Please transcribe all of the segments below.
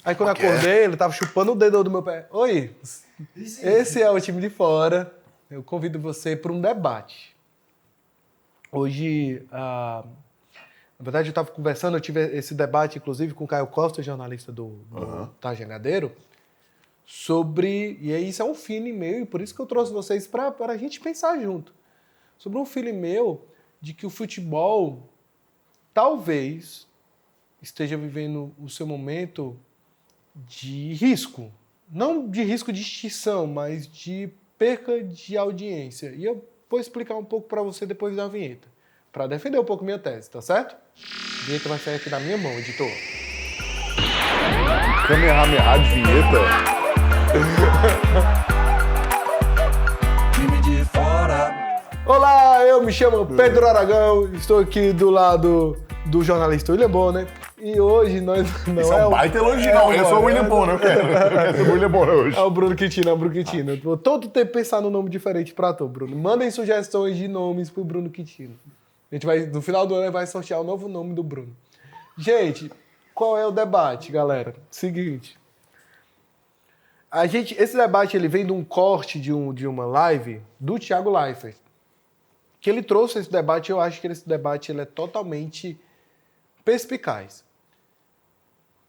Aí quando eu acordei, ele tava chupando o dedo do meu pé. Oi, esse é o time de fora. Eu convido você para um debate. Hoje, na verdade, eu estava conversando, eu tive esse debate, inclusive, com o Caio Costa, jornalista do Tá Jangadeiro, sobre... E aí isso é um feeling meu, e por isso que eu trouxe vocês para a gente pensar junto. Sobre um feeling meu de que o futebol talvez esteja vivendo o seu momento de risco. Não de risco de extinção, mas de perca de audiência. E eu vou explicar um pouco para você depois da vinheta. Para defender um pouco minha tese, tá certo? A vinheta vai sair aqui da minha mão, editor. Kamehameha de vinheta. Time de fora. Olá, eu me chamo Pedro Aragão, estou aqui do lado do jornalista William Bonner. E hoje nós não Isso é um baita elogio. Não, eu sou o William Bonner, eu quero. O William Bonner hoje. É o Bruno Quintino, é o Bruno Quintino. Eu vou todo tempo pensar num nome diferente pra tu, Bruno. Mandem sugestões de nomes pro Bruno Quintino. A gente vai, no final do ano, vai sortear o novo nome do Bruno. Gente, qual é o debate, galera? Seguinte. Esse debate ele vem de um corte de uma live do Thiago Leifert. Que ele trouxe esse debate, eu acho que esse debate ele é totalmente perspicaz.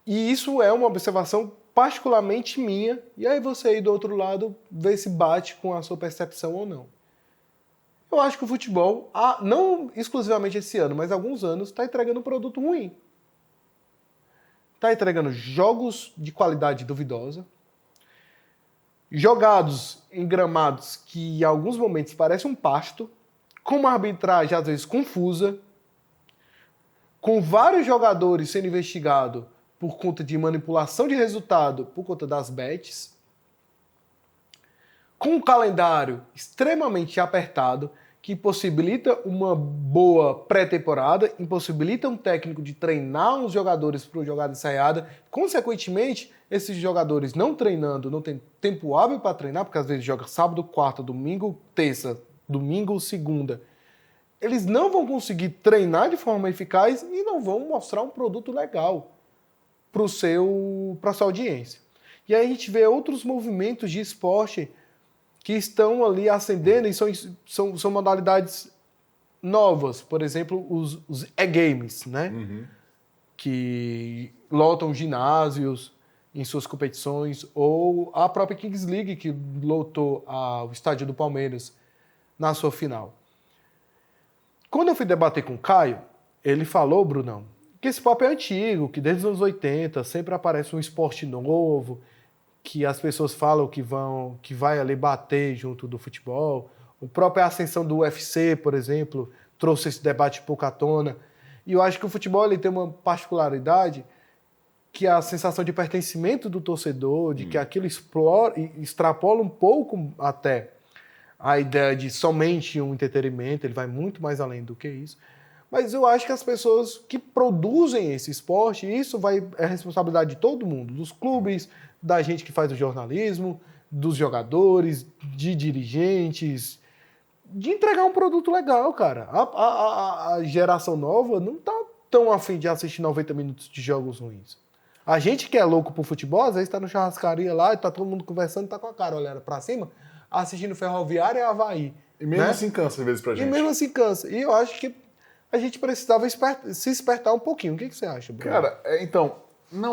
E isso é uma observação particularmente minha, e aí você aí do outro lado vê se bate com a sua percepção ou não. Eu acho que o futebol, não exclusivamente esse ano, mas há alguns anos, está entregando um produto ruim. Está entregando jogos de qualidade duvidosa, jogados em gramados que em alguns momentos parecem um pasto, com uma arbitragem às vezes confusa, com vários jogadores sendo investigados por conta de manipulação de resultado, por conta das bets, com um calendário extremamente apertado, que impossibilita uma boa pré-temporada, impossibilita um técnico de treinar uns jogadores para uma jogada ensaiada. Consequentemente, esses jogadores não treinando, não tem tempo hábil para treinar, porque às vezes joga sábado, quarta, domingo, terça, domingo, segunda. Eles não vão conseguir treinar de forma eficaz e não vão mostrar um produto legal para sua audiência. E aí a gente vê outros movimentos de esporte que estão ali ascendendo e são modalidades novas. Por exemplo, os e-games, né? Uhum. Que lotam ginásios em suas competições, ou a própria Kings League, que lotou o estádio do Palmeiras na sua final. Quando eu fui debater com o Caio, ele falou, Brunão, que esse papo é antigo, que desde os anos 80 sempre aparece um esporte novo, que as pessoas falam que vai ali bater junto do futebol. A própria ascensão do UFC, por exemplo, trouxe esse debate pouco à tona. E eu acho que o futebol ele tem uma particularidade que a sensação de pertencimento do torcedor, de que aquilo extrapola um pouco até a ideia de somente um entretenimento, ele vai muito mais além do que isso. Mas eu acho que as pessoas que produzem esse esporte, isso é responsabilidade de todo mundo, dos clubes, da gente que faz o jornalismo, dos jogadores, de dirigentes, de entregar um produto legal, cara. A geração nova não tá tão afim de assistir 90 minutos de jogos ruins. A gente que é louco pro futebol, às vezes tá no churrascaria lá, e tá todo mundo conversando, tá com a cara olhando pra cima, assistindo Ferroviária e Avaí. E mesmo né? assim cansa às vezes pra gente. E mesmo assim cansa. E eu acho que a gente precisava se espertar um pouquinho. O que você acha, Bruno? Cara, então,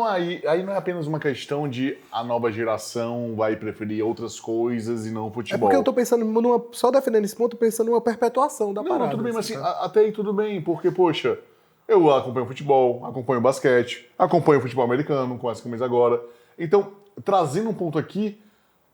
aí não é apenas uma questão de a nova geração vai preferir outras coisas e não o futebol. É porque eu tô pensando, só defendendo esse ponto, pensando numa perpetuação da parada. Não, tudo bem, mas assim, tá? até aí tudo bem, porque, poxa, eu acompanho futebol, acompanho basquete, acompanho futebol americano, com essa camisa agora. Então, trazendo um ponto aqui,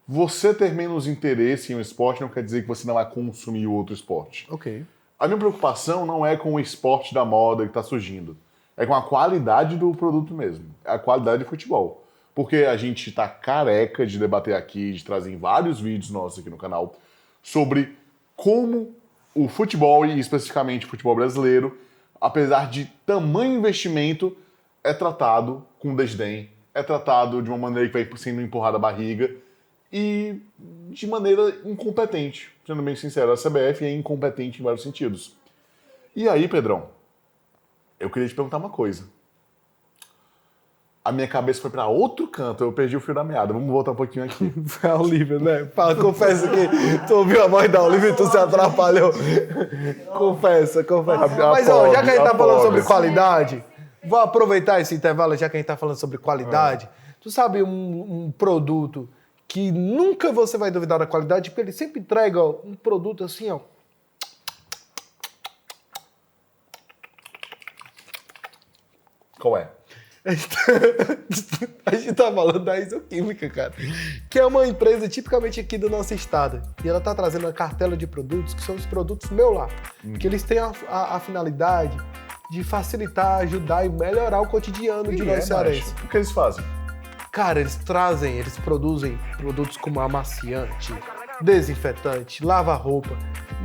você ter menos interesse em um esporte não quer dizer que você não vai consumir o outro esporte. Ok. A minha preocupação não é com o esporte da moda que está surgindo. É com a qualidade do produto mesmo. É a qualidade do futebol. Porque a gente está careca de debater aqui, de trazer em vários vídeos nossos aqui no canal, sobre como o futebol, e especificamente o futebol brasileiro, apesar de tamanho investimento, é tratado com desdém, é tratado de uma maneira que vai sendo empurrada a barriga e de maneira incompetente. Sendo bem sincero, a CBF é incompetente em vários sentidos. E aí, Pedrão, eu queria te perguntar uma coisa. a minha cabeça foi para outro canto, eu perdi o fio da meada. Vamos voltar um pouquinho aqui. Foi a Olivia, né? Confessa que tu ouviu a voz da Olivia e tu se atrapalhou. Confessa. Mas, ó, já que a gente tá falando sobre qualidade, vou aproveitar esse intervalo, já que a gente tá falando sobre qualidade. Tu sabe um produto que nunca você vai duvidar da qualidade, porque ele sempre entrega um produto assim, ó. Qual é? A gente tá falando da Isoquímica, cara, que é uma empresa tipicamente aqui do nosso estado. E ela tá trazendo uma cartela de produtos que são os produtos Meu Lar. Que eles têm a finalidade de facilitar, ajudar e melhorar o cotidiano de nós cearenses. O que eles fazem? Cara, eles produzem produtos como amaciante, desinfetante, lava-roupa,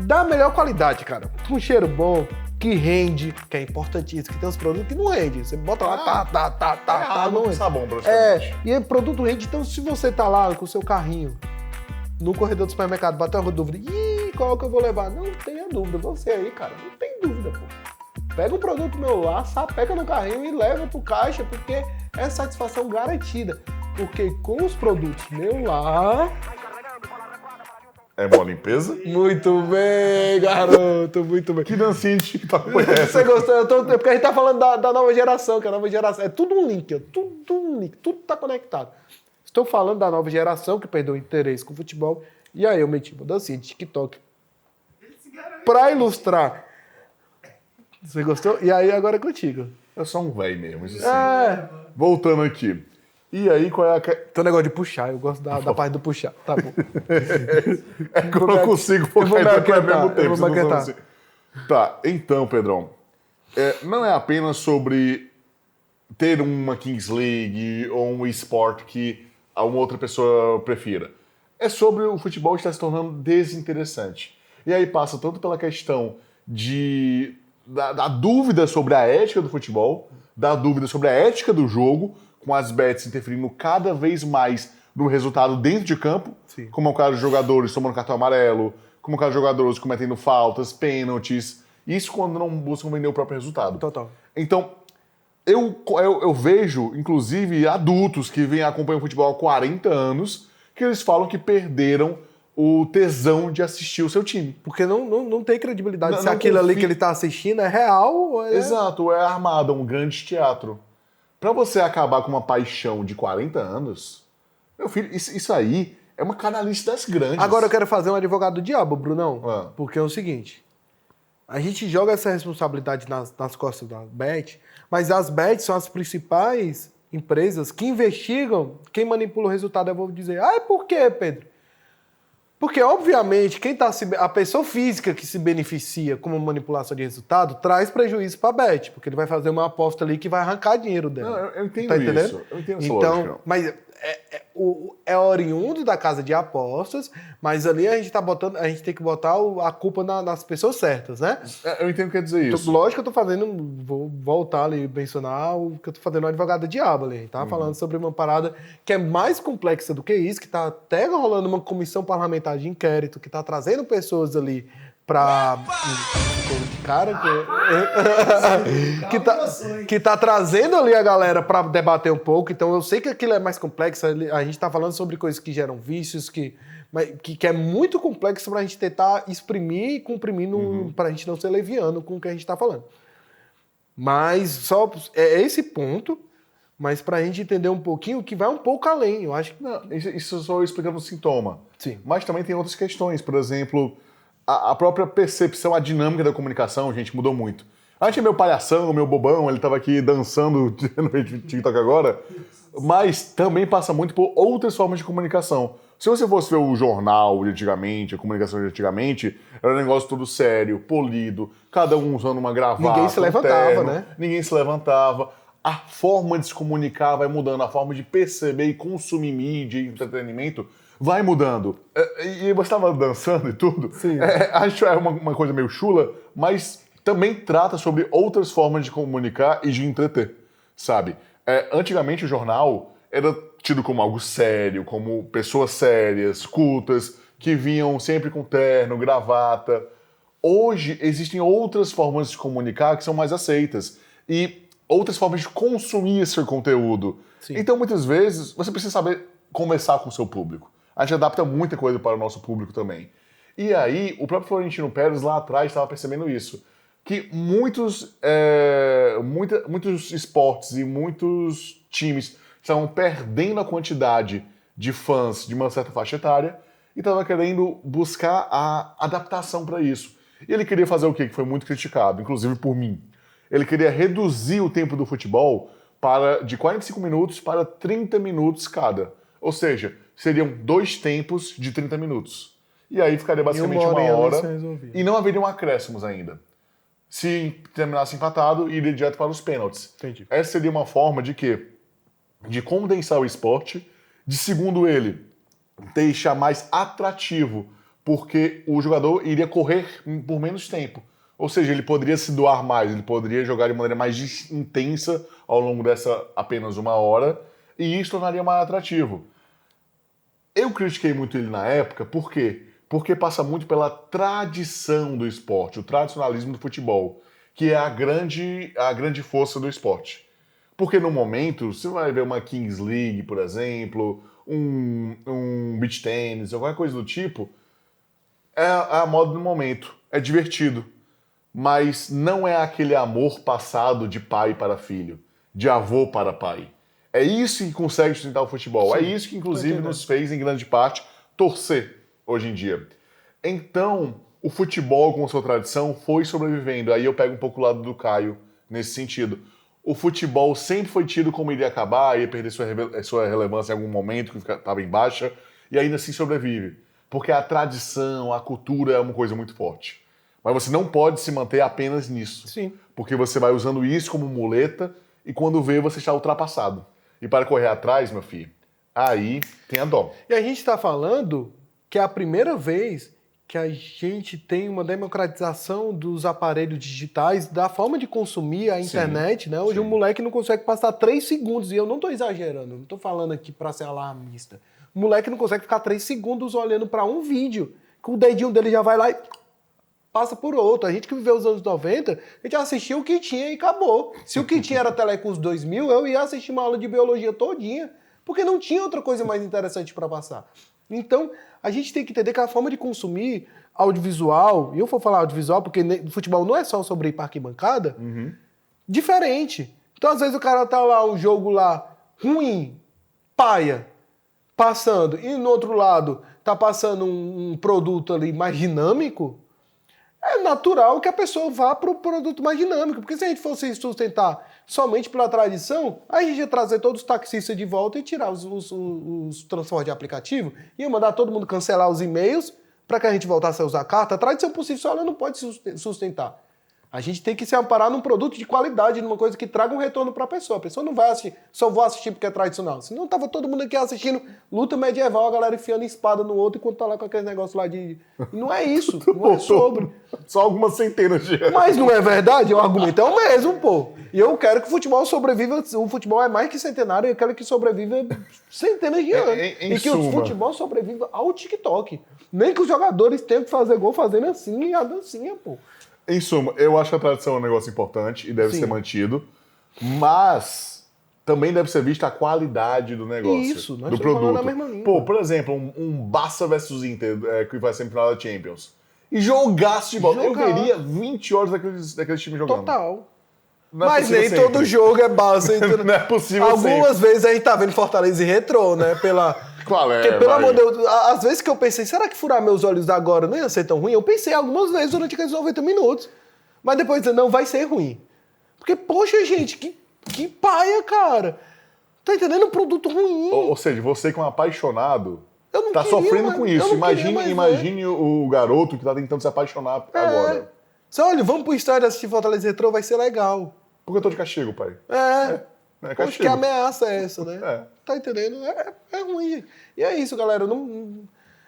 da melhor qualidade, cara. Com cheiro bom, que rende, que é importantíssimo, que tem uns produtos que não rendem. Você bota lá, não rende. Tá bom, e o produto rende. Então, se você tá lá com o seu carrinho, no corredor do supermercado, bateu uma dúvida, qual que eu vou levar? Não tenha dúvida, você aí, cara, não tem dúvida, pô. Pega o produto Meu Lar, sapeca no carrinho e leva pro caixa, porque é satisfação garantida. Porque com os produtos Meu Lar... É boa limpeza? Muito bem, garoto, muito bem. Que dancinha de TikTok foi essa? Você gostou? Porque a gente tá falando da nova geração, que a nova geração... É tudo um link, ó, tudo um link, tudo tá conectado. Estou falando da nova geração, que perdeu o interesse com o futebol, e aí eu meti uma dancinha de TikTok pra ilustrar. Você gostou? E aí agora é contigo. Eu sou um velho mesmo, isso assim. Voltando aqui. E aí, qual é a... Tem um negócio de puxar, eu gosto da parte do puxar. Tá bom. É que eu não consigo focar em tudo ao mesmo tempo. Assim. Tá, então, Pedrão, não é apenas sobre ter uma Kings League ou um esporte que uma outra pessoa prefira. É sobre o futebol estar se tornando desinteressante. E aí passa tanto pela questão da dúvida sobre a ética do futebol, da dúvida sobre a ética do jogo, com as bets interferindo cada vez mais no resultado dentro de campo, Sim. como é o caso de jogadores tomando cartão amarelo, como é o caso de jogadores cometendo faltas, pênaltis, isso quando não buscam vender o próprio resultado. Total. Então, eu vejo, inclusive, adultos que acompanham o futebol há 40 anos, que eles falam que perderam o tesão de assistir o seu time. Porque não tem credibilidade se aquilo ali que ele tá assistindo é real ou é... Exato, é armado, um grande teatro. Pra você acabar com uma paixão de 40 anos, meu filho, isso aí é uma canalice das grandes. Agora eu quero fazer um advogado do diabo, Brunão. Porque é o seguinte, a gente joga essa responsabilidade nas costas da Bet, mas as bets são as principais empresas que investigam quem manipula o resultado. Eu vou dizer, por quê, Pedro? Porque, obviamente, a pessoa física que se beneficia com uma manipulação de resultado traz prejuízo para a Bet, porque ele vai fazer uma aposta ali que vai arrancar dinheiro dela. Não, eu entendo tá entendendo? isso. Eu entendo essa lógica. Mas é oriundo da casa de apostas, mas ali a gente tem que botar a culpa nas pessoas certas, né? Eu entendo o que quer dizer isso. Então, lógico que eu tô vou voltar ali e mencionar o que eu tô fazendo no advogado diabo ali. Tá falando sobre uma parada que é mais complexa do que isso, que tá até rolando uma comissão parlamentar de inquérito, que tá trazendo pessoas ali pra... que tá trazendo ali a galera pra debater um pouco. Então eu sei que aquilo é mais complexo. A gente tá falando sobre coisas que geram vícios, que é muito complexo pra gente tentar exprimir e comprimir pra gente não ser leviano com o que a gente tá falando. Mas só é esse ponto, mas pra gente entender um pouquinho que vai um pouco além. Eu acho que... Não, isso só explicando o sintoma. Sim. Mas também tem outras questões. Por exemplo, a própria percepção, a dinâmica da comunicação, gente, mudou muito. Antes é meu palhação, meu bobão, ele tava aqui dançando no TikTok agora, mas também passa muito por outras formas de comunicação. Se você fosse ver o jornal de antigamente, a comunicação de antigamente, era um negócio todo sério, polido, cada um usando uma gravata, ninguém se levantava, né? Ninguém se levantava. A forma de se comunicar vai mudando, a forma de perceber e consumir mídia e entretenimento vai mudando. E você estava dançando e tudo. Sim. Acho uma coisa meio chula, mas também trata sobre outras formas de comunicar e de entreter, sabe? Antigamente o jornal era tido como algo sério, como pessoas sérias, cultas, que vinham sempre com terno, gravata. Hoje existem outras formas de comunicar que são mais aceitas. E outras formas de consumir esse conteúdo. Sim. Então, muitas vezes, você precisa saber conversar com o seu público. A gente adapta muita coisa para o nosso público também. E aí, o próprio Florentino Pérez lá atrás estava percebendo isso. Que muitos esportes e muitos times estavam perdendo a quantidade de fãs de uma certa faixa etária e estava querendo buscar a adaptação para isso. E ele queria fazer o quê? Que foi muito criticado, inclusive por mim. Ele queria reduzir o tempo do futebol de 45 minutos para 30 minutos cada. Ou seja, seriam 2 tempos de 30 minutos. E aí ficaria basicamente uma hora e não haveriam acréscimos ainda. Se terminasse empatado, iria direto para os pênaltis. Entendi. Essa seria uma forma de quê? De condensar o esporte, de, segundo ele, deixar mais atrativo, porque o jogador iria correr por menos tempo. Ou seja, ele poderia se doar mais, ele poderia jogar de maneira mais intensa ao longo dessa apenas uma hora, e isso tornaria mais atrativo. Eu critiquei muito ele na época, por quê? Porque passa muito pela tradição do esporte, o tradicionalismo do futebol, que é a grande força do esporte. Porque no momento, você vai ver uma Kings League, por exemplo, um beach tennis, qualquer coisa do tipo, é a moda do momento, é divertido. Mas não é aquele amor passado de pai para filho, de avô para pai. É isso que consegue sustentar o futebol. Sim, é isso que, inclusive, nos fez, em grande parte, torcer hoje em dia. Então, o futebol, com sua tradição, foi sobrevivendo. Aí eu pego um pouco o lado do Caio, nesse sentido. O futebol sempre foi tido como iria acabar, ia perder sua relevância em algum momento, que estava em baixa, e ainda assim sobrevive. Porque a tradição, a cultura é uma coisa muito forte. Mas você não pode se manter apenas nisso. Sim. Porque você vai usando isso como muleta e quando vê, você está ultrapassado. E para correr atrás, meu filho, aí tem a dó. E a gente está falando que é a primeira vez que a gente tem uma democratização dos aparelhos digitais, da forma de consumir a internet, né? Hoje o moleque não consegue passar 3 segundos, e eu não estou exagerando, não estou falando aqui para ser alarmista. O moleque não consegue ficar 3 segundos olhando para um vídeo, que o dedinho dele já vai lá e passa por outro. A gente que viveu os anos 90, a gente assistia o que tinha e acabou. Se o que tinha era Telecurso 2000, eu ia assistir uma aula de biologia todinha, porque não tinha outra coisa mais interessante para passar. Então, a gente tem que entender que a forma de consumir audiovisual, e eu vou falar audiovisual porque futebol não é só sobre ir para arquibancada, diferente. Então, às vezes o cara tá lá, um jogo lá ruim, paia, passando, e no outro lado tá passando um produto ali mais dinâmico, é natural que a pessoa vá para o produto mais dinâmico, porque se a gente fosse sustentar somente pela tradição, aí a gente ia trazer todos os taxistas de volta e tirar os transportes de aplicativo, ia mandar todo mundo cancelar os e-mails para que a gente voltasse a usar carta. A tradição por si só ela não pode sustentar. A gente tem que se amparar num produto de qualidade, numa coisa que traga um retorno para a pessoa. A pessoa não vai assistir, só vou assistir porque é tradicional. Senão tava todo mundo aqui assistindo luta medieval, a galera enfiando espada no outro enquanto tá lá com aquele negócio lá de... Não é isso, não é sobre. Só algumas centenas de anos. Mas não é verdade? O argumento é o mesmo, pô. E eu quero que o futebol sobreviva, o futebol é mais que centenário, eu quero que sobreviva centenas de anos. E que o futebol sobreviva ao TikTok. Nem que os jogadores tenham que fazer gol fazendo assim e a dancinha, pô. Em suma, eu acho que a tradição é um negócio importante e deve ser mantido, mas também deve ser vista a qualidade do negócio, isso, nós do produto. Na mesma língua. Pô, por exemplo, um Barça versus Inter, que vai ser semifinal da Champions. E jogaço de bola. Eu veria 20 horas daqueles times jogando. Total. Não é mas nem sempre. todo jogo é Barça. Não é possível Algumas vezes a gente tá vendo Fortaleza e Retrô, né? Qual é? Porque, pelo amor de Deus, às vezes que eu pensei, será que furar meus olhos agora não ia ser tão ruim? Eu pensei algumas vezes durante aqueles 90 minutos. Mas depois, não, vai ser ruim. Porque, poxa, gente, que paia, cara. Tá entendendo? Um produto ruim. Ou seja, você que é um apaixonado, tá queria, sofrendo com isso. Imagine o garoto que tá tentando se apaixonar agora. Você olha, vamos pro estádio assistir Fortaleza e Retrô, vai ser legal. Porque eu tô de castigo, pai. Acho que a ameaça é essa, né? Tá entendendo? É ruim, gente. E é isso, galera.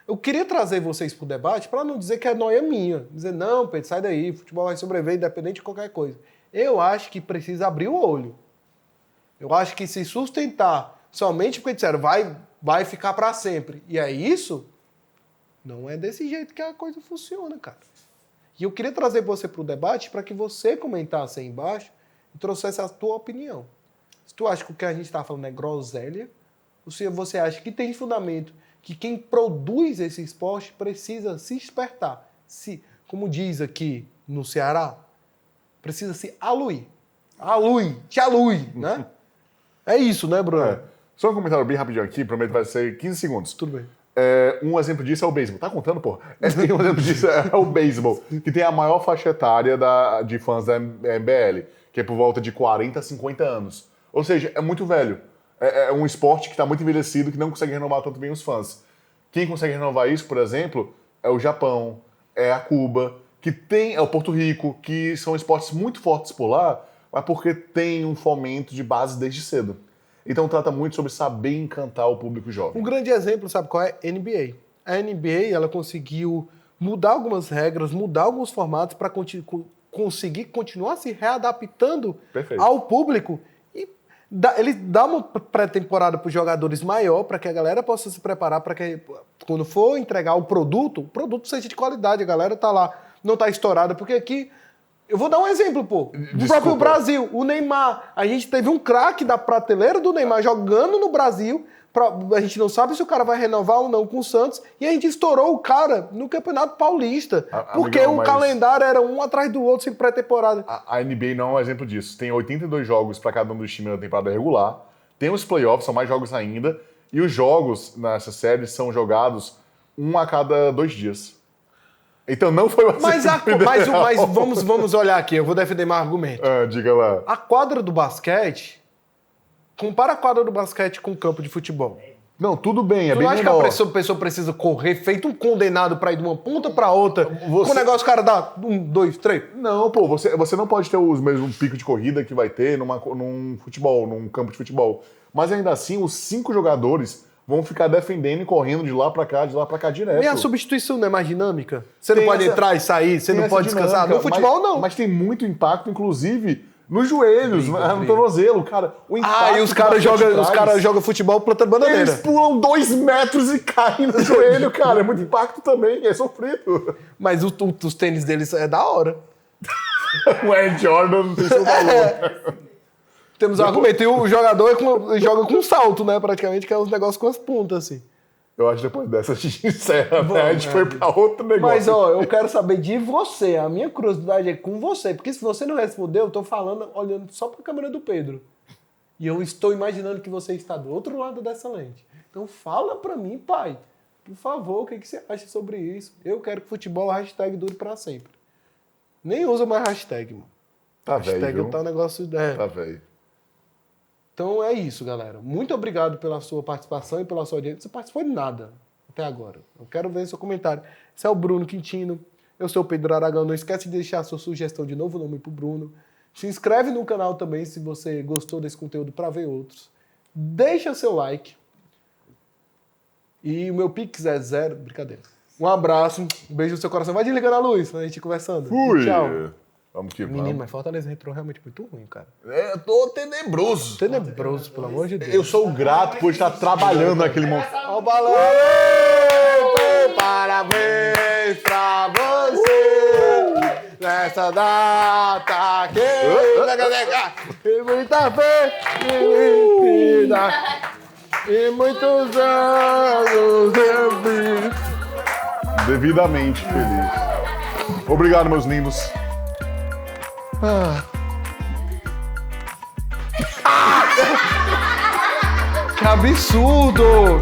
Eu queria trazer vocês pro debate para não dizer que é noia minha. Dizer, não, Pedro, sai daí, futebol vai sobreviver independente de qualquer coisa. Eu acho que precisa abrir o olho. Eu acho que se sustentar somente porque disseram vai ficar para sempre. E é isso, não é desse jeito que a coisa funciona, cara. E eu queria trazer você pro debate para que você comentasse aí embaixo e trouxesse a tua opinião. Se tu acha que o que a gente está falando é groselha, ou se você acha que tem fundamento, que quem produz esse esporte precisa se despertar. Como diz aqui no Ceará, precisa se aluir. Te alui, né? É isso, né, Bruno? Só um comentário bem rapidinho aqui, prometo que vai ser 15 segundos. Tudo bem. Um exemplo disso é o beisebol. Tá contando, pô? Um exemplo disso é o beisebol, que tem a maior faixa etária de fãs da MBL, que é por volta de 40 a 50 anos. Ou seja, é muito velho. É um esporte que está muito envelhecido, que não consegue renovar tanto bem os fãs. Quem consegue renovar isso, por exemplo, é o Japão, é a Cuba, é o Porto Rico, que são esportes muito fortes por lá, mas porque tem um fomento de base desde cedo. Então trata muito sobre saber encantar o público jovem. Um grande exemplo, sabe qual é? NBA. A NBA, ela conseguiu mudar algumas regras, mudar alguns formatos para conseguir continuar se readaptando ao público. E ele dá uma pré-temporada para os jogadores maior, para que a galera possa se preparar, para que quando for entregar o produto seja de qualidade, a galera tá lá, não tá estourada, porque aqui... Eu vou dar um exemplo, pô. Do próprio Brasil, o Neymar. A gente teve um craque da prateleira do Neymar jogando no Brasil. A gente não sabe se o cara vai renovar ou não com o Santos. E a gente estourou o cara no Campeonato Paulista. Porque o calendário era um atrás do outro, sem pré-temporada. A NBA não é um exemplo disso. Tem 82 jogos para cada um dos times na temporada regular. Tem os playoffs, são mais jogos ainda. E os jogos nessa série são jogados um a cada 2 dias. Então não foi mas vamos olhar aqui, eu vou defender meu argumento. Diga lá. A quadra do basquete, compara a quadra do basquete com o campo de futebol. Não, tudo bem, é bem menor. Tu acha que a pessoa precisa correr feito um condenado pra ir de uma ponta pra outra? Com o negócio o cara dá 1, 2, 3? Não, pô, você não pode ter os mesmos pico de corrida que vai ter num futebol, num campo de futebol. Mas ainda assim, os 5 jogadores vão ficar defendendo e correndo de lá pra cá direto. E a substituição não é mais dinâmica? Você não pode entrar e sair, você não pode descansar? No futebol, não. Mas tem muito impacto, inclusive, nos joelhos, no tornozelo, cara. O impacto e os caras jogam futebol plantando bananeira. Eles pulam 2 metros e caem no joelho, cara. É muito impacto também, é sofrido. Mas os tênis deles é da hora. O Air Jordan não tem seu valor. Temos um argumento. E o jogador joga com salto, né? Praticamente, que é uns negócios com as pontas, assim. Eu acho que depois dessa a gente encerra, né? A gente foi pra outro negócio. Mas, eu quero saber de você. A minha curiosidade é com você. Porque se você não respondeu, eu tô falando, olhando só pra câmera do Pedro. E eu estou imaginando que você está do outro lado dessa lente. Então fala pra mim, pai. Por favor, o que você acha sobre isso? Eu quero que futebol hashtag dure pra sempre. Nem usa mais hashtag, mano. Tá velho, hashtag tá um negócio... Tá velho. Então é isso, galera. Muito obrigado pela sua participação e pela sua audiência. Você participou de nada até agora. Eu quero ver seu comentário. Esse é o Bruno Quintino. Eu sou o Pedro Aragão. Não esquece de deixar a sua sugestão de novo nome pro Bruno. Se inscreve no canal também se você gostou desse conteúdo para ver outros. Deixa seu like. E o meu Pix é 0. Brincadeira. Um abraço. Um beijo no seu coração. Vai desligando a luz, a gente conversando. Fui. Tchau. Vamos que Menino, mas Fortaleza Retrô é realmente muito ruim, cara. Eu tô tenebroso. Tenebroso, pelo amor de Deus. Eu sou grato por estar trabalhando naquele momento. Ó o balão! Parabéns pra você nessa data que e muita felicidade e muitos anos de vida. Devidamente feliz. Obrigado, meus lindos. Que absurdo!